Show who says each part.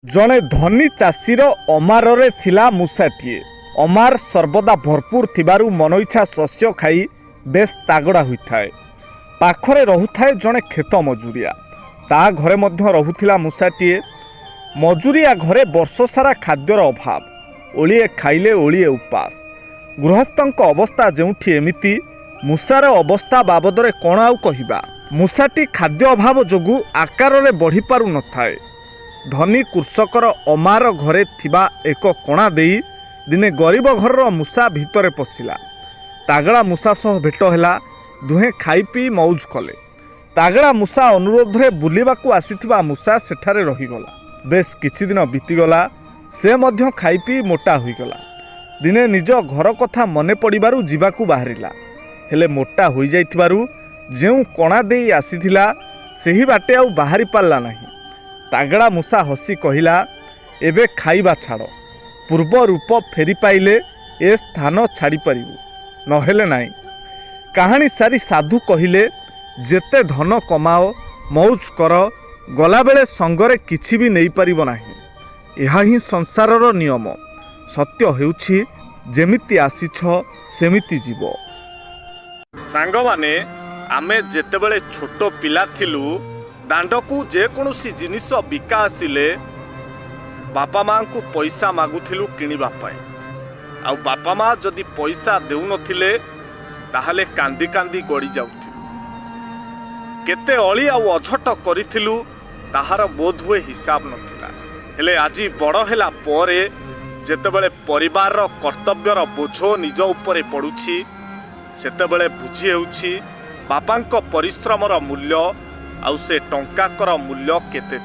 Speaker 1: जड़े धनी चाषीर अमारे थिला मूषाटीए। अमार सर्वदा भरपूर थिबारु मन इच्छा शस्य खाई बेस तागड़ा होइथाए। पाखरे रहुथाए जड़े खेत मजूरिया, ता घरे मध्य रहुथिला मूषाटीए। मजूरिया घरे वर्ष सारा खाद्यर अभाव, ओलिए खाइले ओलिए उपास। गृहस्थंक अवस्था जेउठी एमिति, मूषार अवस्था बाबदरे कौन आउ कहिबा। मूषाटी खाद्य अभाव जोगु आकार में बढ़ी पारु नथाए। धनी कृषकर अमार घरे थिबा एक कणा देई दिने गरीब घरर मूषा भितरे पशिला। तागड़ा मूषा सह भेट होला, दुहे खाई पी मौज कले। तागड़ा मूषा अनुरोध रे बुलिबाकू आसीथिबा मूषा सेठारे रहीगला। बेस किछि दिन बीतीगला, से मध्य खाई पी मोटा होईगला। दिने निज घर कथा मने पड़िबारु जीवाकू बाहरिला, हेले मोटा होई जाइथिबारु जेउ कणा देई आसीथिला सेही बाटे आउ बाहरी पारला नाही। तागड़ा मूषा हसी कहिला, एबे खाइबा छाड़, पूर्व रूप फेरी पाइले ए स्थान छाड़ी पारिबु, नहेले नाही। कहानी सारी साधु कहिले, जेते धन कमाओ मौज कर, गला बेले संगरे किछि भी नहीं पारिबो नाही। एहा ही संसारर नियम। सत्य हेउछि जेमिति आसीछ सेमिति जीव। सांग माने आमे जेतेबेले छोटो पिला थिलु, दांडकू जेकोसी जिनिस बिका आसिले बापा माँ को पैसा मागुथिलु किनिबा पाए। आउ बापा माँ जदि पैसा देउ नथिले ताहाले कांदी कांदी गड़ी जाउथिलु। केते अली आउ अझट करिथिलु ताहार बोध हुए हिसाब नथिला। हेले आजी बड़ हेला परे जेतेबेले परिवार रो कर्तव्यर बोझ निज उपरे पड़ुछि, सेतेबेले बुझी हेउछि बापांक परिश्रमर मूल्य आउ से टंकाकर मूल्य केते।